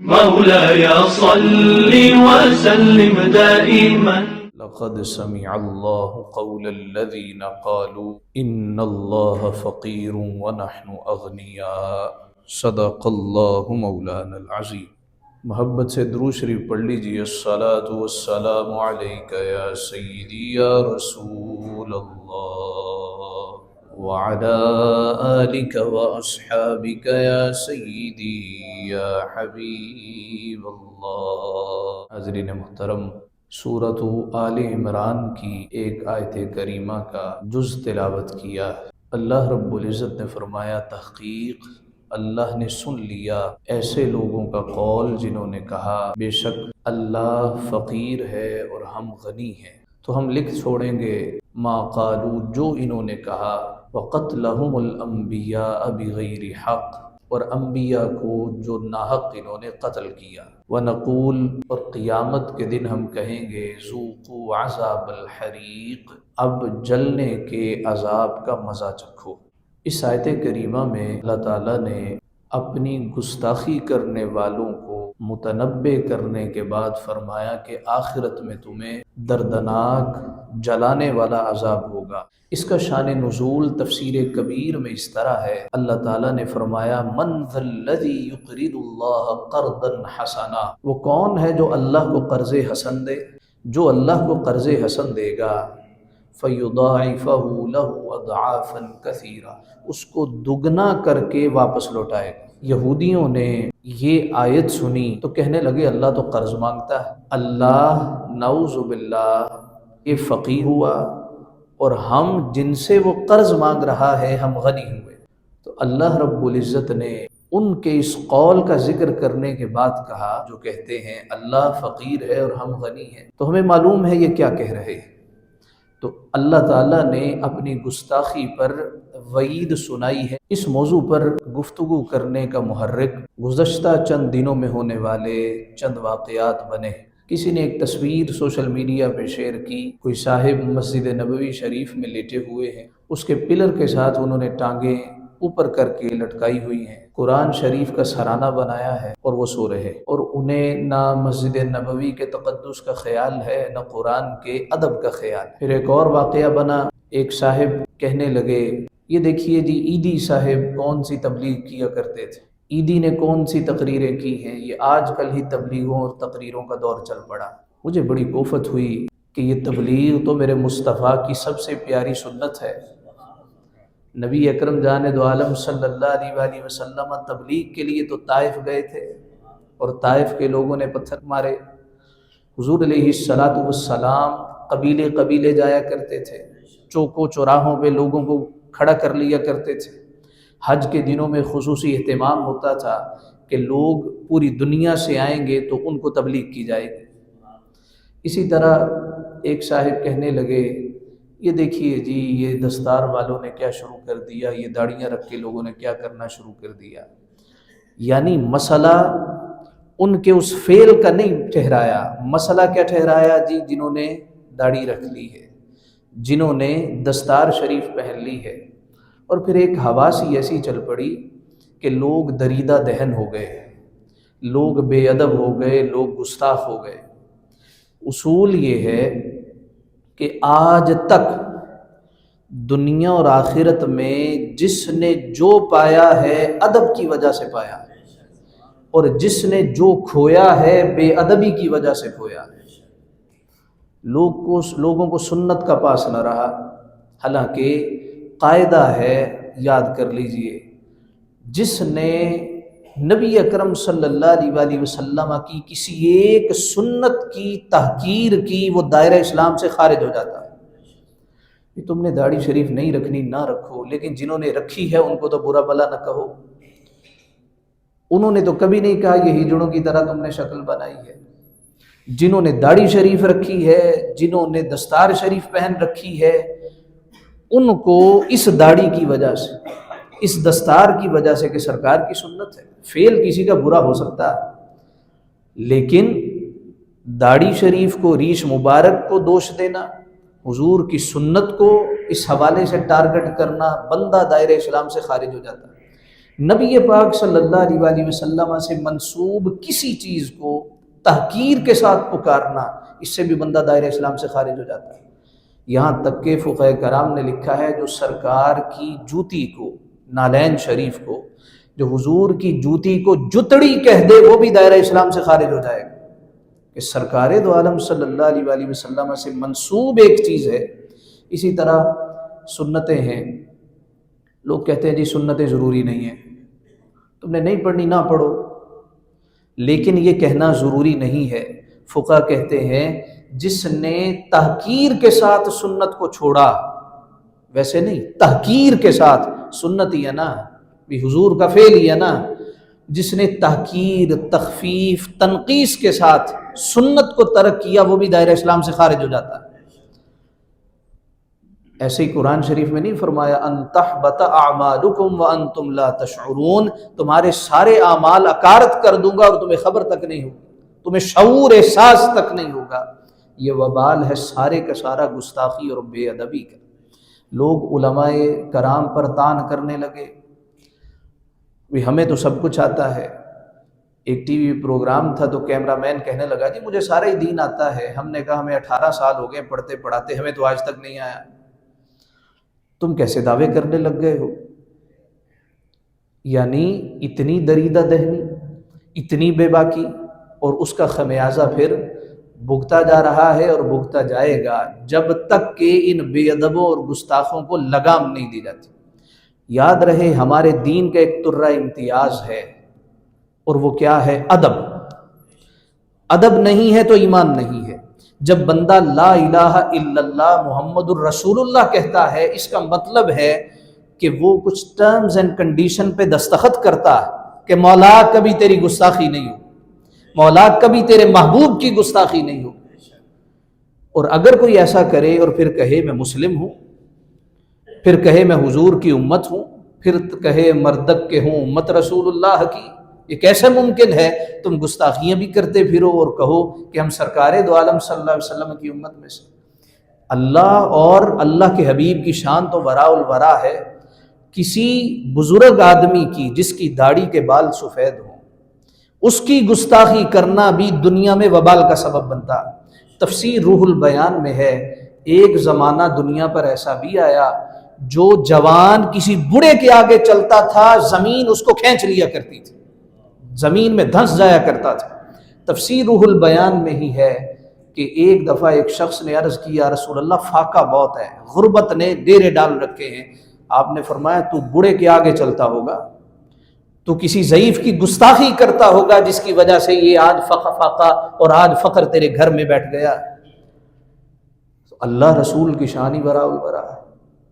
مولاي صل وسلم دائما. لقد سمع الله قول الذين قالوا إن الله فقير ونحن أغنياء صدق الله مولانا العظیم. محبت سے درود شریف پڑھ لیجیے. الصلاۃ والسلام علیک یا سیدی یا رسول اللہ وعلى آلک واصحابک یا سیدی یا حبیب اللہ. حاضرین محترم، سورۃ آل عمران کی ایک آیت کریمہ کا جز تلاوت کیا. اللہ رب العزت نے فرمایا، تحقیق اللہ نے سن لیا ایسے لوگوں کا قول جنہوں نے کہا بے شک اللہ فقیر ہے اور ہم غنی ہیں. تو ہم لکھ چھوڑیں گے ما قالوا، جو انہوں نے کہا، وقتلہم الانبیاء بغیر حق، اور انبیاء کو جو ناحق انہوں نے قتل کیا. وَنَقُولُ، اور قیامت کے دن ہم کہیں گے، ذُوقُوا عَذَابَ الْحَرِيقِ، اب جلنے کے عذاب کا مزہ چکھو. اس آیت کریمہ میں اللہ تعالیٰ نے اپنی گستاخی کرنے والوں کو متنبع کرنے کے بعد فرمایا کہ آخرت میں تمہیں دردناک جلانے والا عذاب ہوگا. اس کا شان نزول تفسیر کبیر میں اس طرح ہے، اللہ تعالیٰ نے فرمایا، من ذا الذی یقرض اللہ قرضا حسنا، وہ کون ہے جو اللہ کو قرض حسن دے؟ جو اللہ کو قرض حسن دے گا، فَيُضَاعِفَهُ لَهُ أَضْعَافًا كَثِيرًا، اس کو دگنا کر کے واپس لوٹائے گا. یہودیوں نے یہ آیت سنی تو کہنے لگے اللہ تو قرض مانگتا ہے، اللہ نعوذ باللہ یہ فقیر ہوا اور ہم جن سے وہ قرض مانگ رہا ہے ہم غنی ہوئے. تو اللہ رب العزت نے ان کے اس قول کا ذکر کرنے کے بعد کہا، جو کہتے ہیں اللہ فقیر ہے اور ہم غنی ہیں، تو ہمیں معلوم ہے یہ کیا کہہ رہے ہیں. تو اللہ تعالیٰ نے اپنی گستاخی پر وعید سنائی ہے. اس موضوع پر گفتگو کرنے کا محرک گزشتہ چند دنوں میں ہونے والے چند واقعات بنے. کسی نے ایک تصویر سوشل میڈیا پہ شیئر کی، کوئی صاحب مسجد نبوی شریف میں لیٹے ہوئے ہیں، اس کے پلر کے ساتھ انہوں نے ٹانگیں اوپر کر کے لٹکائی ہوئی ہیں، قرآن شریف کا سرانہ بنایا ہے اور وہ سو رہے، اور انہیں نہ مسجد نبوی کے تقدس کا خیال ہے نہ قرآن کے ادب کا خیال. پھر ایک اور واقعہ بنا، ایک صاحب کہنے لگے، یہ دیکھیے جی عیدی صاحب کون سی تبلیغ کیا کرتے تھے، عیدی نے کون سی تقریریں کی ہیں، یہ آج کل ہی تبلیغوں اور تقریروں کا دور چل پڑا. مجھے بڑی کوفت ہوئی کہ یہ تبلیغ تو میرے مصطفیٰ کی سب سے پیاری سنت ہے. نبی اکرم جان دو عالم صلی اللہ علیہ وآلہ وسلم تبلیغ کے لیے تو طائف گئے تھے اور طائف کے لوگوں نے پتھر مارے. حضور علیہ الصلاۃ والسلام قبیلے قبیلے جایا کرتے تھے، چوکوں چوراہوں پہ لوگوں کو کھڑا کر لیا کرتے تھے. حج کے دنوں میں خصوصی اہتمام ہوتا تھا کہ لوگ پوری دنیا سے آئیں گے تو ان کو تبلیغ کی جائے گی. اسی طرح ایک صاحب کہنے لگے، یہ دیکھیے جی یہ دستار والوں نے کیا شروع کر دیا، یہ داڑیاں رکھ کے لوگوں نے کیا کرنا شروع کر دیا. یعنی مسئلہ ان کے اس فعل کا نہیں ٹھہرایا، مسئلہ کیا ٹھہرایا جی؟ جنہوں نے داڑھی رکھ لی ہے، جنہوں نے دستار شریف پہن لی ہے. اور پھر ایک ہوا سی ایسی چل پڑی کہ لوگ دریدہ دہن ہو گئے، لوگ بے ادب ہو گئے، لوگ گستاخ ہو گئے. اصول یہ ہے کہ آج تک دنیا اور آخرت میں جس نے جو پایا ہے ادب کی وجہ سے پایا، اور جس نے جو کھویا ہے بے ادبی کی وجہ سے کھویا. لوگوں کو سنت کا پاس نہ رہا. حالانکہ قاعدہ ہے، یاد کر لیجئے، جس نے نبی اکرم صلی اللہ علیہ وآلہ وسلم کی کسی ایک سنت کی تحقیر کی، وہ دائرہ اسلام سے خارج ہو جاتا ہے. تم نے داڑھی شریف نہیں رکھنی نہ رکھو، لیکن جنہوں نے رکھی ہے ان کو تو برا بلا نہ کہو. انہوں نے تو کبھی نہیں کہا یہ ہجڑوں کی طرح تم نے شکل بنائی ہے. جنہوں نے داڑھی شریف رکھی ہے، جنہوں نے دستار شریف پہن رکھی ہے، ان کو اس داڑھی کی وجہ سے، اس دستار کی وجہ سے کہ سرکار کی سنت ہے. فعل کسی کا برا ہو سکتا ہے، لیکن داڑھی شریف کو، ریش مبارک کو دوش دینا، حضور کی سنت کو اس حوالے سے ٹارگٹ کرنا، بندہ دائرہ اسلام سے خارج ہو جاتا ہے. نبی پاک صلی اللہ علیہ وآلہ وسلم سے منسوب کسی چیز کو تحقیر کے ساتھ پکارنا، اس سے بھی بندہ دائرہ اسلام سے خارج ہو جاتا ہے۔ یہاں تک کہ فقہ کرام نے لکھا ہے جو سرکار کی جوتی کو، نالین شریف کو، جو حضور کی جوتی کو جتڑی کہہ دے وہ بھی دائرہ اسلام سے خارج ہو جائے گا، کہ سرکار دو عالم صلی اللہ علیہ وآلہ وسلم سے منسوب ایک چیز ہے۔ اسی طرح سنتیں ہیں، لوگ کہتے ہیں جی سنتیں ضروری نہیں ہیں، تم نے نہیں پڑھنی نہ پڑھو، لیکن یہ کہنا ضروری نہیں ہے۔ فقہ کہتے ہیں جس نے تحقیر کے ساتھ سنت کو چھوڑا، ویسے نہیں، تحقیر کے ساتھ، سنت ہی ہے نا، بھی حضور کا فعل ہی ہے نا، جس نے تحقیر، تخفیف، تنقیص کے ساتھ سنت کو ترک کیا وہ بھی دائرہ اسلام سے خارج ہو جاتا ہے۔ ایسے ہی قرآن شریف میں نہیں فرمایا ان تحبط اعمالکم وانتم لا تشعرون، تمہارے سارے اعمال اکارت کر دوں گا اور تمہیں خبر تک نہیں ہوگی، تمہیں شعور، احساس تک نہیں ہوگا۔ یہ وبال ہے سارے کا سارا گستاخی اور بے ادبی کا۔ لوگ علماء کرام پر طعن کرنے لگے، بھی ہمیں تو سب کچھ آتا ہے۔ ایک ٹی وی پروگرام تھا تو کیمرہ مین کہنے لگا جی مجھے سارا ہی دین آتا ہے۔ ہم نے کہا ہمیں 18 سال ہو گئے پڑھتے پڑھاتے، ہمیں تو آج تک نہیں آیا، تم کیسے دعوے کرنے لگ گئے ہو؟ یعنی اتنی دریدہ دہنی، اتنی بے باکی، اور اس کا خمیازہ پھر بھگتا جا رہا ہے اور بھگتا جائے گا جب تک کہ ان بے ادبوں اور گستاخوں کو لگام نہیں دی جاتی۔ یاد رہے ہمارے دین کا ایک ترہ امتیاز ہے، اور وہ کیا ہے؟ ادب۔ ادب نہیں ہے تو ایمان نہیں ہے۔ جب بندہ لا الہ الا اللہ محمد الرسول اللہ کہتا ہے، اس کا مطلب ہے کہ وہ کچھ ٹرمز اینڈ کنڈیشن پہ دستخط کرتا ہے کہ مولا کبھی تیری گستاخی نہیں ہو، مولا کبھی تیرے محبوب کی گستاخی نہیں ہو۔ اور اگر کوئی ایسا کرے اور پھر کہے میں مسلم ہوں، پھر کہے میں حضور کی امت ہوں، پھر کہے مردک کے ہوں امت رسول اللہ کی، یہ کیسے ممکن ہے؟ تم گستاخیاں بھی کرتے پھرو اور کہو کہ ہم سرکار دو عالم صلی اللہ علیہ وسلم کی امت میں سے۔ اللہ اور اللہ کے حبیب کی شان تو وراء الورا ہے۔ کسی بزرگ آدمی کی جس کی داڑھی کے بال سفید ہوں، اس کی گستاخی کرنا بھی دنیا میں وبال کا سبب بنتا۔ تفسیر روح البیان میں ہے ایک زمانہ دنیا پر ایسا بھی آیا جو جوان کسی بوڑھے کے آگے چلتا تھا زمین اس کو کھینچ لیا کرتی تھی، زمین میں دھنس جایا کرتا تھا۔ تفسیر روح البیان میں ہی ہے کہ ایک دفعہ ایک شخص نے عرض کی یا رسول اللہ فاقہ بہت ہے، غربت نے ڈیرے ڈال رکھے ہیں۔ آپ نے فرمایا تو بوڑھے کے آگے چلتا ہوگا، تو کسی ضعیف کی گستاخی کرتا ہوگا جس کی وجہ سے یہ آج فاقہ اور آج فقر تیرے گھر میں بیٹھ گیا۔ اللہ رسول کی شانی وراء الورا ہے۔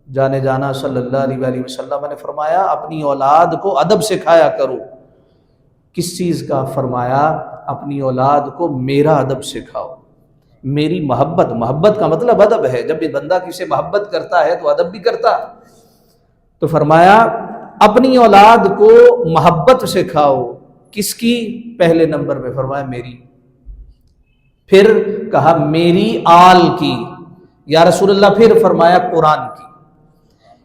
جانے جانا صلی اللہ علیہ وآلہ وسلم نے فرمایا اپنی اولاد کو ادب سکھایا کرو۔ کس چیز کا؟ فرمایا اپنی اولاد کو میرا ادب سکھاؤ، میری محبت۔ محبت کا مطلب ادب ہے، جب یہ بندہ کسی سے محبت کرتا ہے تو ادب بھی کرتا ہے۔ تو فرمایا اپنی اولاد کو محبت سکھاؤ، کس کی؟ پہلے نمبر پہ فرمایا میری، پھر کہا میری آل کی، یا رسول اللہ پھر فرمایا قرآن کی۔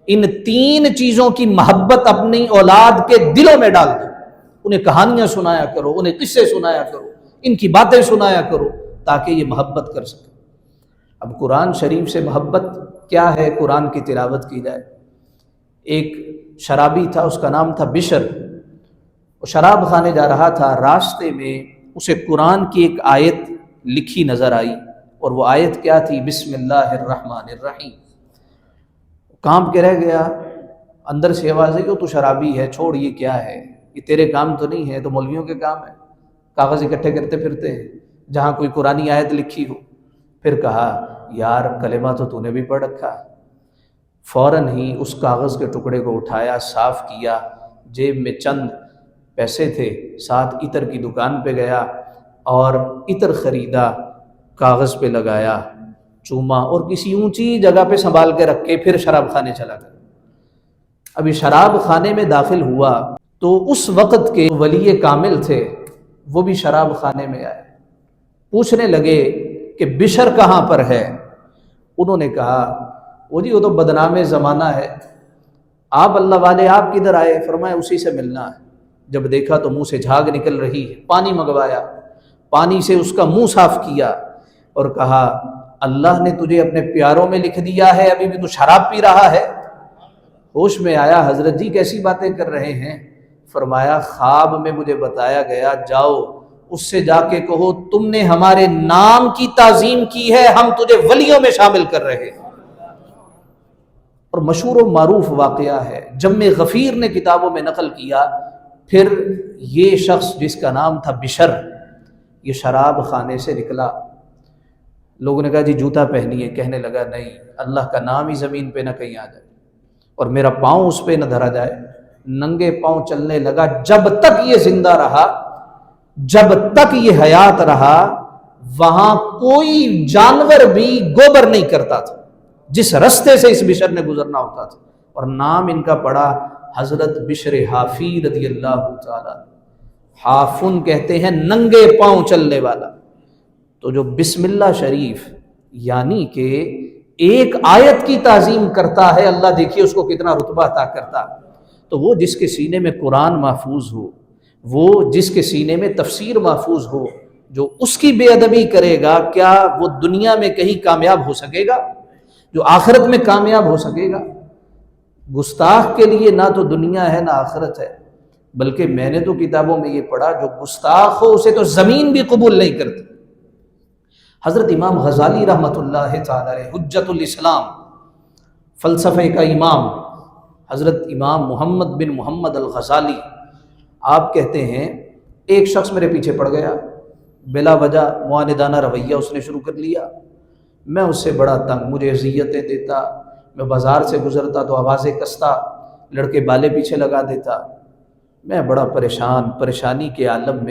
ان تین چیزوں کی محبت اپنی اولاد کے دلوں میں ڈال دو، انہیں کہانیاں سنایا کرو، انہیں قصے سنایا کرو، ان کی باتیں سنایا کرو تاکہ یہ محبت کر سکے۔ اب قرآن شریف سے محبت کیا ہے؟ قرآن کی تلاوت کی جائے۔ ایک شرابی تھا، اس کا نام تھا بشر، وہ شراب خانے جا رہا تھا، راستے میں اسے قرآن کی ایک آیت لکھی نظر آئی، اور وہ آیت کیا تھی؟ بسم اللہ الرحمن الرحیم۔ کانپ کے رہ گیا، اندر سے آواز ہے کہ تو شرابی ہے، چھوڑ، یہ کیا ہے؟ یہ تیرے کام تو نہیں ہے، تو مولویوں کے کام ہے، کاغذ اکٹھے کرتے پھرتے ہیں جہاں کوئی قرآنی آیت لکھی ہو۔ پھر کہا یار کلمہ تو نے بھی پڑھ رکھا۔ فوراً ہی اس کاغذ کے ٹکڑے کو اٹھایا، صاف کیا، جیب میں چند پیسے تھے، ساتھ عطر کی دکان پہ گیا اور عطر خریدا، کاغذ پہ لگایا، چوما، اور کسی اونچی جگہ پہ سنبھال کے رکھ کے پھر شراب خانے چلا گیا۔ ابھی شراب خانے میں داخل ہوا تو اس وقت کے ولی کامل تھے، وہ بھی شراب خانے میں آئے، پوچھنے لگے کہ بشر کہاں پر ہے؟ انہوں نے کہا وہ جی وہ تو بدنام زمانہ ہے، آپ اللہ والے آپ کدھر آئے؟ فرمایا اسی سے ملنا ہے۔ جب دیکھا تو منہ سے جھاگ نکل رہی ہے، پانی منگوایا، پانی سے اس کا منہ صاف کیا اور کہا اللہ نے تجھے اپنے پیاروں میں لکھ دیا ہے، ابھی بھی تو شراب پی رہا ہے۔ ہوش میں آیا، حضرت جی کیسی باتیں کر رہے ہیں؟ فرمایا خواب میں مجھے بتایا گیا، جاؤ اس سے جا کے کہو تم نے ہمارے نام کی تعظیم کی ہے، ہم تجھے ولیوں میں شامل کر رہے ہیں۔ اور مشہور و معروف واقعہ ہے، جم غفیر نے کتابوں میں نقل کیا، پھر یہ شخص جس کا نام تھا بشر، یہ شراب خانے سے نکلا، لوگوں نے کہا جی جوتا پہنیے، کہنے لگا نہیں، اللہ کا نام ہی زمین پہ نہ کہیں آ جائے اور میرا پاؤں اس پہ نہ دھرا جائے۔ ننگے پاؤں چلنے لگا، جب تک یہ زندہ رہا، جب تک یہ حیات رہا، وہاں کوئی جانور بھی گوبر نہیں کرتا تھا جس رستے سے اس بشر نے گزرنا ہوتا تھا، اور نام ان کا پڑا حضرت بشر حافی رضی اللہ تعالی۔ حافن کہتے ہیں ننگے پاؤں چلنے والا۔ تو جو بسم اللہ شریف یعنی کہ ایک آیت کی تعظیم کرتا ہے، اللہ دیکھیے اس کو کتنا رتبہ عطا کرتا۔ تو وہ جس کے سینے میں قرآن محفوظ ہو، وہ جس کے سینے میں تفسیر محفوظ ہو، جو اس کی بے ادبی کرے گا، کیا وہ دنیا میں کہیں کامیاب ہو سکے گا؟ جو آخرت میں کامیاب ہو سکے گا؟ گستاخ کے لیے نہ تو دنیا ہے نہ آخرت ہے، بلکہ میں نے تو کتابوں میں یہ پڑھا جو گستاخ ہو اسے تو زمین بھی قبول نہیں کرتی۔ حضرت امام غزالی رحمۃ اللہ تعالی علیہ، حجت الاسلام، فلسفے کا امام، حضرت امام محمد بن محمد الغزالی، آپ کہتے ہیں ایک شخص میرے پیچھے پڑ گیا، بلا وجہ معاندانہ رویہ اس نے شروع کر لیا، میں اس سے بڑا تنگ، مجھے اذیتیں دیتا، میں بازار سے گزرتا تو آوازیں کستا، لڑکے بالے پیچھے لگا دیتا، میں بڑا پریشانی کے عالم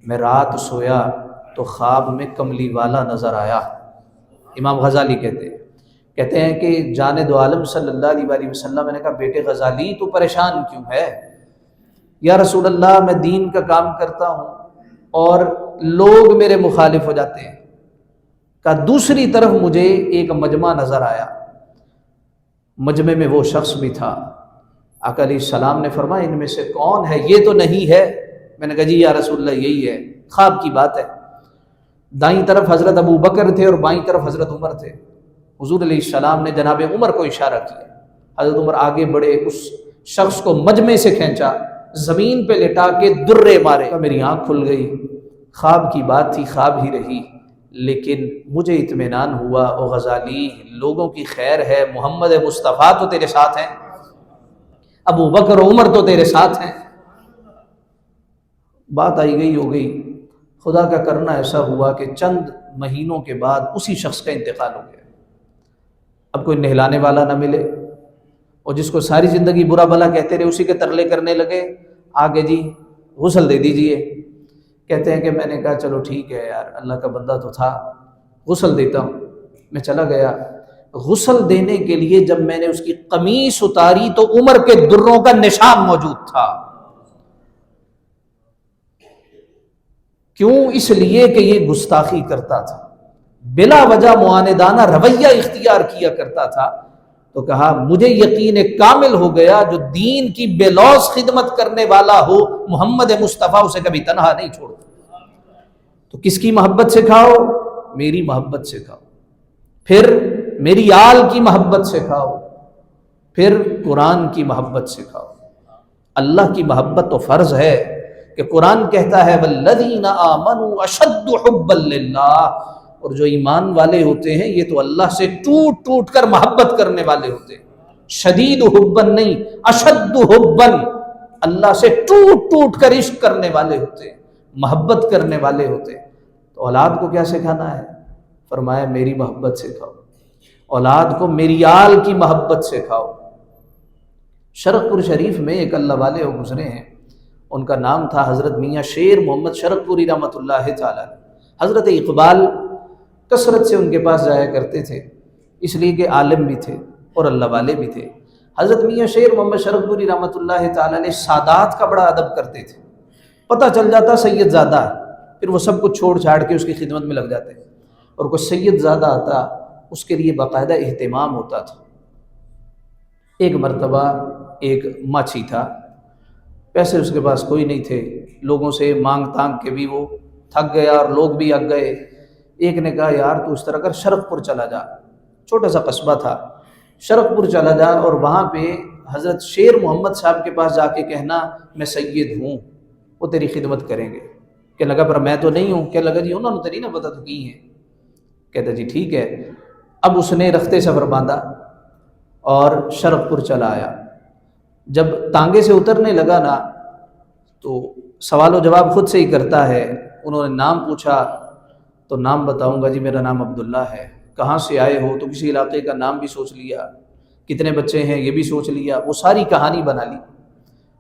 میں رات سویا تو خواب میں کملی والا نظر آیا۔ امام غزالی کہتے ہیں کہ جانے دو عالم صلی اللہ علیہ وسلم، میں نے کہا بیٹے غزالی تو پریشان کیوں ہے؟ یا رسول اللہ میں دین کا کام کرتا ہوں اور لوگ میرے مخالف ہو جاتے ہیں۔ کہ دوسری طرف مجھے ایک مجمع نظر آیا، مجمع میں وہ شخص بھی تھا۔ آقا علیہ السلام نے فرمایا ان میں سے کون ہے؟ یہ تو نہیں ہے۔ میں نے کہا جی یا رسول اللہ یہی ہے، خواب کی بات ہے۔ دائیں طرف حضرت ابو بکر تھے اور بائیں طرف حضرت عمر تھے۔ حضور علیہ السلام نے جناب عمر کو اشارہ کیا، حضرت عمر آگے بڑھے، اس شخص کو مجمع سے کھینچا، زمین پہ لٹا کے درے مارے۔ میری آنکھ کھل گئی، خواب کی بات تھی، خواب ہی رہی، لیکن مجھے اطمینان ہوا او غزالی لوگوں کی خیر ہے، محمد مصطفیٰ تو تیرے ساتھ ہیں، ابو بکر و عمر تو تیرے ساتھ ہیں۔ بات آئی گئی ہو گئی، خدا کا کرنا ایسا ہوا کہ چند مہینوں کے بعد اسی شخص کا انتقال ہو گیا۔ اب کوئی نہلانے والا نہ ملے، اور جس کو ساری زندگی برا بھلا کہتے رہے اسی کے ترلے کرنے لگے، آگے جی غسل دے دیجئے۔ کہتے ہیں کہ میں نے کہا چلو ٹھیک ہے یار، اللہ کا بندہ تو تھا، غسل دیتا ہوں۔ میں چلا گیا غسل دینے کے لیے، جب میں نے اس کی قمیص اتاری تو عمر کے دروں کا نشان موجود تھا۔ کیوں؟ اس لیے کہ یہ گستاخی کرتا تھا، بلا وجہ معاندانہ رویہ اختیار کیا کرتا تھا۔ تو کہا مجھے یقین کامل ہو گیا جو دین کی بے لوث خدمت کرنے والا ہو، محمد مصطفیٰ اسے کبھی تنہا نہیں چھوڑتا۔ تو کس کی محبت سے کھاؤ؟ میری محبت سے کھاؤ، پھر میری آل کی محبت سے کھاؤ، پھر قرآن کی محبت سے کھاؤ۔ اللہ کی محبت تو فرض ہے کہ قرآن کہتا ہے والذین آمنوا اشد حبا للہ، اور جو ایمان والے ہوتے ہیں یہ تو اللہ سے ٹوٹ ٹوٹ کر محبت کرنے والے ہوتے ہیں، شدید حبا نہیں، اشد حبا، اللہ سے ٹوٹ ٹوٹ کر عشق کرنے والے ہوتے ہیں، محبت کرنے والے ہوتے ہیں۔ تو اولاد کو کیا سکھانا ہے؟ فرمایا میری محبت سے کھاؤ، اولاد کو میری آل کی محبت سے کھاؤ۔ شرق پور شریف میں ایک اللہ والے وہ گزرے ہیں، ان کا نام تھا حضرت میاں شیر محمد شرق پوری رحمۃ اللہ تعالی۔ حضرت اقبال کثرت سے ان کے پاس جایا کرتے تھے، اس لیے کہ عالم بھی تھے اور اللہ والے بھی تھے۔ حضرت میاں شیر محمد شرق پوری رحمۃ اللہ تعالی علیہ سادات کا بڑا ادب کرتے تھے، پتہ چل جاتا سید زادہ، پھر وہ سب کچھ چھوڑ چھاڑ کے اس کی خدمت میں لگ جاتے، اور کوئی سید زادہ آتا اس کے لیے باقاعدہ اہتمام ہوتا تھا۔ ایک مرتبہ ایک ماچھی تھا، پیسے اس کے پاس کوئی نہیں تھے، لوگوں سے مانگ تانگ کے بھی وہ تھک گیا اور لوگ بھی اگ گئے۔ ایک نے کہا یار تو اس طرح کر شرق پور چلا جا، چھوٹا سا قصبہ تھا، شرق پور چلا جا اور وہاں پہ حضرت شیر محمد صاحب کے پاس جا کے کہنا میں سید ہوں، وہ تیری خدمت کریں گے۔ کہنے لگا پر میں تو نہیں ہوں۔ کہنے لگا جی انہوں نے تیری نہ پتہ تو کی ہیں۔ کہتا جی ٹھیک ہے۔ اب اس نے رخت سفر باندھا اور شرق پور چلا آیا۔ جب تانگے سے اترنے لگا نا تو سوال و جواب خود سے ہی کرتا ہے۔ انہوں نے نام پوچھا تو نام بتاؤں گا جی میرا نام عبداللہ ہے۔ کہاں سے آئے ہو تو کسی علاقے کا نام بھی سوچ لیا، کتنے بچے ہیں یہ بھی سوچ لیا، وہ ساری کہانی بنا لی۔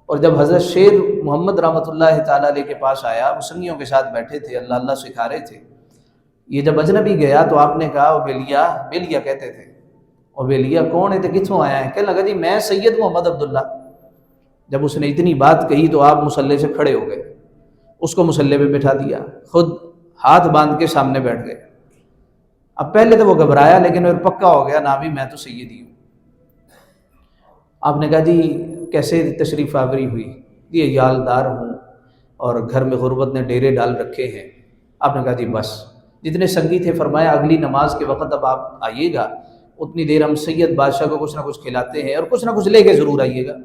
اور جب حضرت شیر محمد رحمۃ اللہ تعالیٰ علیہ کے پاس آیا، وہ سنگیوں کے ساتھ بیٹھے تھے، اللہ اللہ سکھا رہے تھے۔ یہ جب اجنبی گیا تو آپ نے کہا او بیلیا، بیلیا کہتے تھے، او بیلیا کون ہے تو کتوں آیا ہے؟ کہنے لگا جی میں سید محمد عبداللہ۔ جب اس نے اتنی بات کہی تو آپ مصلے سے کھڑے ہو گئے، اس کو مصلے پہ بٹھا دیا، خود ہاتھ باندھ کے سامنے بیٹھ گئے۔ اب پہلے تو وہ گھبرایا لیکن پھر پکا ہو گیا، نہ بھی میں تو سید ہی ہوں۔ آپ نے کہا جی کیسے تشریف آوری ہوئی؟ یہ یالدار ہوں اور گھر میں غربت نے ڈیرے ڈال رکھے ہیں۔ آپ نے کہا جی بس جتنے سنگی تھے فرمایا اگلی نماز کے وقت اب آپ آئیے گا، اتنی دیر ہم سید بادشاہ کو کچھ نہ کچھ کھلاتے ہیں اور کچھ نہ کچھ لے کے ضرور آئیے گا۔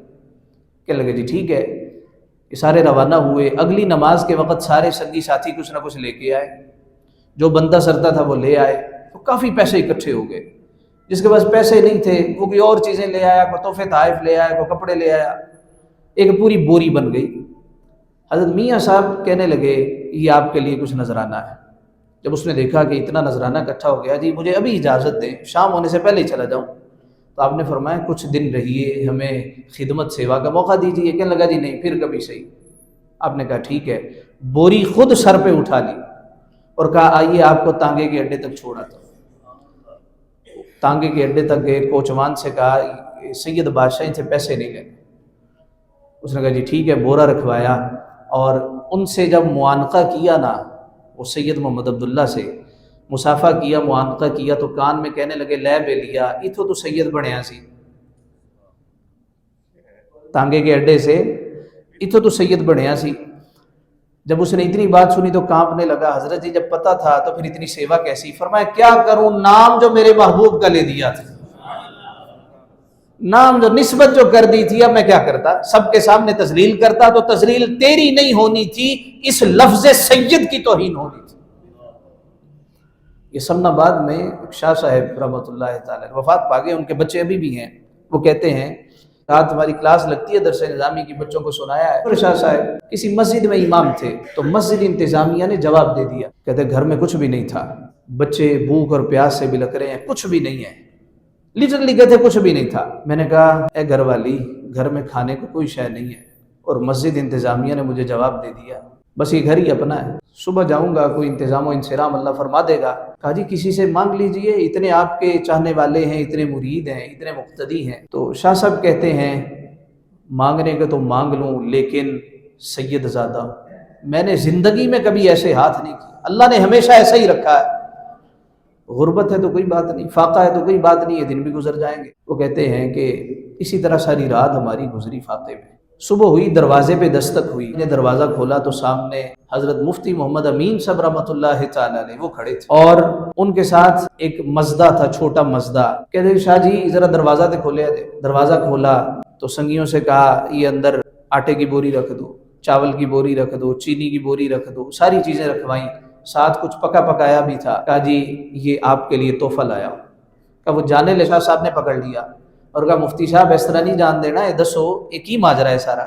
کہنے لگے جی ٹھیک ہے۔ یہ سارے روانہ ہوئے، اگلی نماز کے وقت سارے سنگی ساتھی کچھ نہ کچھ لے کے آئے، جو بندہ سرتا تھا وہ لے آئے، تو کافی پیسے اکٹھے ہو گئے۔ جس کے پاس پیسے نہیں تھے وہ کوئی اور چیزیں لے آیا، کوئی تحفے تحائف لے آیا، کوئی کپڑے لے آیا، ایک پوری بوری بن گئی۔ حضرت میاں صاحب کہنے لگے یہ آپ کے لیے کچھ نذرانہ ہے۔ جب اس نے دیکھا کہ اتنا نذرانہ اکٹھا ہو گیا، جی مجھے ابھی اجازت دیں، شام ہونے سے پہلے ہی چلا جاؤں۔ تو آپ نے فرمایا کچھ دن رہیے، ہمیں خدمت سیوا کا موقع دیجیے۔ کہنے لگا جی نہیں پھر کبھی صحیح۔ آپ نے کہا ٹھیک ہے، بوری خود سر پہ اٹھا لی اور کہا آئیے آپ کو تانگے کے اڈے تک چھوڑا تھا۔ تانگے کے اڈے تک گئے، کوچوان سے کہا سید بادشاہ سے پیسے نہیں لینے۔ اس نے کہا جی ٹھیک ہے، بورا رکھوایا اور ان سے جب معانقہ کیا نا، وہ سید محمد عبداللہ سے مصافحہ کیا، معانقہ کیا تو کان میں کہنے لگے لے بے لیا اتھو تو سید بنیا سی، تانگے کے اڈے سے اتھو تو سید بنیا سی۔ جب اس نے اتنی بات سنی تو کانپنے لگا۔ حضرت جی جب پتہ تھا تو پھر اتنی سیوا کیسی؟ فرمایا کیا کروں، نام جو میرے محبوب کا لے دیا تھا، نام جو نسبت جو کر دی تھی، اب میں کیا کرتا؟ سب کے سامنے تذلیل کرتا تو تذلیل تیری نہیں ہونی تھی، اس لفظ سید کی توہین ہونی تھی۔ یہ سمن آباد میں شاہ صاحب رحمۃ اللہ تعالی وفات پا گئے، ان کے بچے ابھی بھی ہیں۔ وہ کہتے ہیں رات ہماری کلاس لگتی ہے درس نظامی کی، بچوں کو سنایا ہے۔ شاہ صاحب کسی مسجد میں امام تھے تو مسجد انتظامیہ نے جواب دے دیا، کہتے گھر میں کچھ بھی نہیں تھا، بچے بھوک اور پیاس سے بلک رہے ہیں، کچھ بھی نہیں ہے، لٹرلی کہتے کچھ بھی نہیں تھا۔ میں نے کہا اے گھر والی، گھر میں کھانے کو کوئی شے نہیں ہے اور مسجد انتظامیہ نے مجھے جواب دے دیا، بس یہ گھر ہی اپنا ہے، صبح جاؤں گا کوئی انتظام و انصرام اللہ فرما دے گا۔ کہا جی کسی سے مانگ لیجئے، اتنے آپ کے چاہنے والے ہیں، اتنے مرید ہیں، اتنے مقتدی ہیں۔ تو شاہ صاحب کہتے ہیں مانگنے کا تو مانگ لوں لیکن سید زادہ ہوں، میں نے زندگی میں کبھی ایسے ہاتھ نہیں کیا، اللہ نے ہمیشہ ایسا ہی رکھا ہے۔ غربت ہے تو کوئی بات نہیں، فاقہ ہے تو کوئی بات نہیں، یہ دن بھی گزر جائیں گے۔ وہ کہتے ہیں کہ اسی طرح ساری رات ہماری گزری فاقے میں۔ صبح ہوئی، دروازے پہ دستک ہوئی، نے دروازہ کھولا تو سامنے حضرت مفتی محمد امین صاحب رحمۃ اللہ تعالی علیہ وہ کھڑے تھے اور ان کے ساتھ ایک مزدہ تھا، چھوٹا مزدہ۔ کہتے ہیں شاہ جی ذرا دروازہ تے کھولے دے۔ دروازہ کھولا تو سنگیوں سے کہا یہ اندر آٹے کی بوری رکھ دو، چاول کی بوری رکھ دو، چینی کی بوری رکھ دو، ساری چیزیں رکھوائیں، ساتھ کچھ پکا پکایا بھی تھا۔ کہا جی یہ آپ کے لیے تحفہ لایا ہوں۔ کہا وہ جانے لے، شاہ صاحب نے پکڑ لیا اور کہا مفتی صاحب اس طرح نہیں جان دینا، یہ دسو ایک ہی ماجرا ہے سارا۔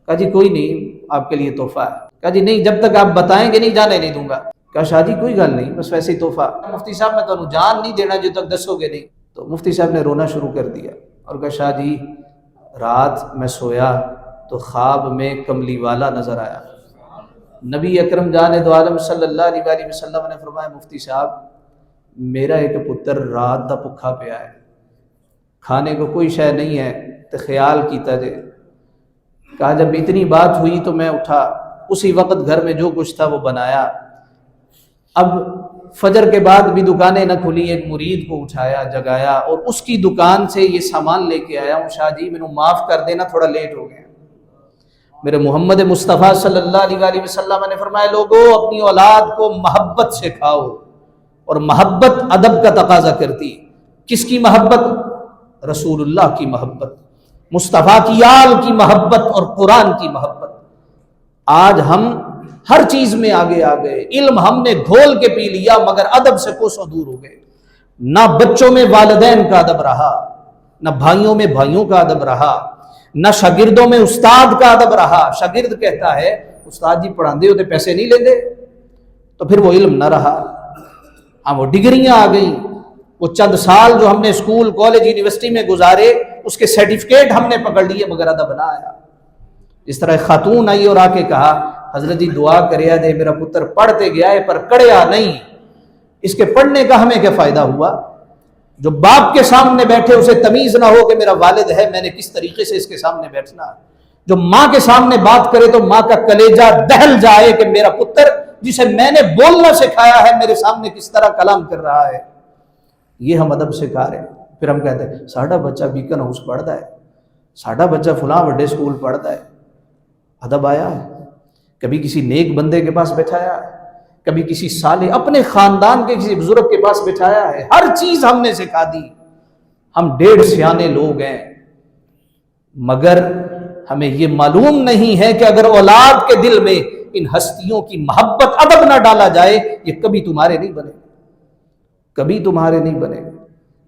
کہا جی کوئی نہیں، آپ کے لیے تحفہ ہے۔ کہا جی نہیں، جب تک آپ بتائیں گے نہیں جانے نہیں دوں گا۔ کہا شاہ جی کوئی گل نہیں، بس ویسے ہی تحفہ۔ مفتی صاحب میں تمہیں جان نہیں دینا جب تک دسو گے نہیں۔ تو مفتی صاحب نے رونا شروع کر دیا اور کہا شاہ جی رات میں سویا تو خواب میں کملی والا نظر آیا۔ نبی اکرم جان دو عالم صلی اللہ علیہ وآلہ وسلم نے فرمایا مفتی صاحب میرا ایک پتر رات دا بھکھا پیا ہے، کھانے کو کوئی شے نہیں ہے، تو خیال کیتا جے۔ کہا جب اتنی بات ہوئی تو میں اٹھا، اسی وقت گھر میں جو کچھ تھا وہ بنایا۔ اب فجر کے بعد بھی دکانیں نہ کھلی، ایک مرید کو اٹھایا جگایا اور اس کی دکان سے یہ سامان لے کے آیا ہوں، شاہ جی مینوں معاف کر دینا تھوڑا لیٹ ہو گیا۔ میرے محمد مصطفیٰ صلی اللہ علیہ وسلم نے فرمایا لوگوں اپنی اولاد کو محبت سکھاؤ، اور محبت ادب کا تقاضا کرتی۔ کس کی محبت؟ رسول اللہ کی محبت، مصطفیٰ کی آل کی محبت اور قرآن کی محبت۔ آج ہم ہر چیز میں آگے آ گئے، علم ہم نے گھول کے پی لیا مگر ادب سے کوسوں دور ہو گئے۔ نہ بچوں میں والدین کا ادب رہا، نہ بھائیوں میں بھائیوں کا ادب رہا، نہ شاگردوں میں استاد کا ادب رہا۔ شاگرد کہتا ہے استاد جی پڑھاندے ہوتے پیسے نہیں لیندے، تو پھر وہ علم نہ رہا۔ ہاں وہ ڈگریاں آ گئیں، وہ چند سال جو ہم نے اسکول کالج یونیورسٹی میں گزارے اس کے سرٹیفکیٹ ہم نے پکڑ لیے مگر ادب نہ آیا۔ اس طرح ایک خاتون آئی اور آ کے کہا حضرت جی دعا کریا دے میرا پتر پڑھتے گیا ہے پر کڑیا نہیں، اس کے پڑھنے کا ہمیں کیا فائدہ ہوا؟ جو باپ کے سامنے بیٹھے اسے تمیز نہ ہو کہ میرا والد ہے، میں نے کس طریقے سے اس کے سامنے بیٹھنا۔ جو ماں کے سامنے بات کرے تو ماں کا کلیجہ دہل جائے کہ میرا پتر جسے میں نے بولنا سکھایا ہے میرے سامنے کس طرح کلام کر رہا ہے۔ یہ ہم ادب سکھا رہے ہیں۔ پھر ہم کہتے ہیں ساڈا بچہ بیکن ہاؤس پڑھتا ہے، ساڈا بچہ فلاں بڑے اسکول پڑھتا ہے۔ ادب آیا ہے؟ کبھی کسی نیک بندے کے پاس بٹھایا ہے؟ کبھی کسی صالح اپنے خاندان کے کسی بزرگ کے پاس بٹھایا ہے؟ ہر چیز ہم نے سکھا دی۔ ہم 1.5 سیانے لوگ ہیں، مگر ہمیں یہ معلوم نہیں ہے کہ اگر اولاد کے دل میں ان ہستیوں کی محبت ادب نہ ڈالا جائے یہ کبھی تمہارے نہیں بنے، کبھی تمہارے نہیں بنے۔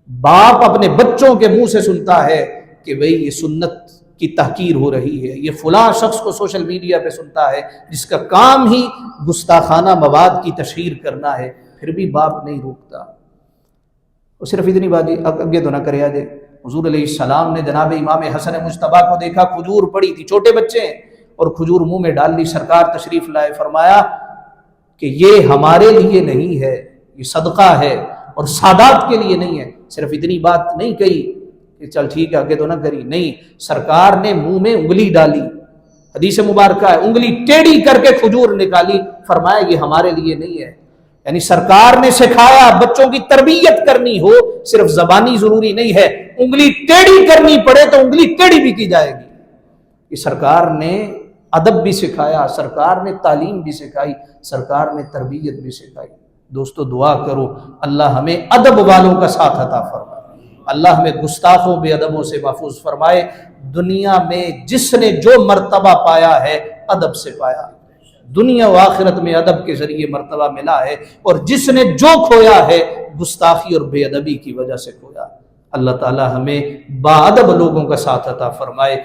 باپ اپنے بچوں کے منہ سے سنتا ہے کہ بھئی یہ سنت کی تحقیر ہو رہی ہے، یہ فلاں شخص کو سوشل میڈیا پہ سنتا ہے جس کا کام ہی گستاخانہ مواد کی تشہیر کرنا ہے، پھر بھی باپ نہیں روکتا۔ اور صرف اتنی بات اگے تو نہ کرے آجے، حضور علیہ السلام نے جناب امام حسن مجتبیٰ کو دیکھا، کھجور پڑی تھی، چھوٹے بچے ہیں، اور کھجور منہ میں ڈال لی۔ سرکار تشریف لائے، فرمایا کہ یہ ہمارے لیے نہیں ہے، یہ صدقہ ہے اور سادات کے لیے نہیں ہے۔ صرف اتنی بات نہیں کہی کہ چل ٹھیک ہے آگے تو نہ کری، نہیں، سرکار نے منہ میں انگلی ڈالی، حدیث مبارکہ ہے، انگلی ٹیڑھی کر کے کھجور نکالی، فرمایا یہ ہمارے لیے نہیں ہے۔ یعنی سرکار نے سکھایا بچوں کی تربیت کرنی ہو صرف زبانی ضروری نہیں ہے، انگلی ٹیڑھی کرنی پڑے تو انگلی ٹیڑھی بھی کی جائے گی۔ یہ سرکار نے ادب بھی سکھایا، سرکار نے تعلیم بھی سکھائی، سرکار نے تربیت بھی سکھائی۔ دوستو دعا کرو اللہ ہمیں ادب والوں کا ساتھ عطا فرمائے، اللہ ہمیں گستاخوں بے ادبوں سے محفوظ فرمائے۔ دنیا میں جس نے جو مرتبہ پایا ہے ادب سے پایا، دنیا و آخرت میں ادب کے ذریعے مرتبہ ملا ہے، اور جس نے جو کھویا ہے گستاخی اور بے ادبی کی وجہ سے کھویا۔ اللہ تعالی ہمیں با ادب لوگوں کا ساتھ عطا فرمائے۔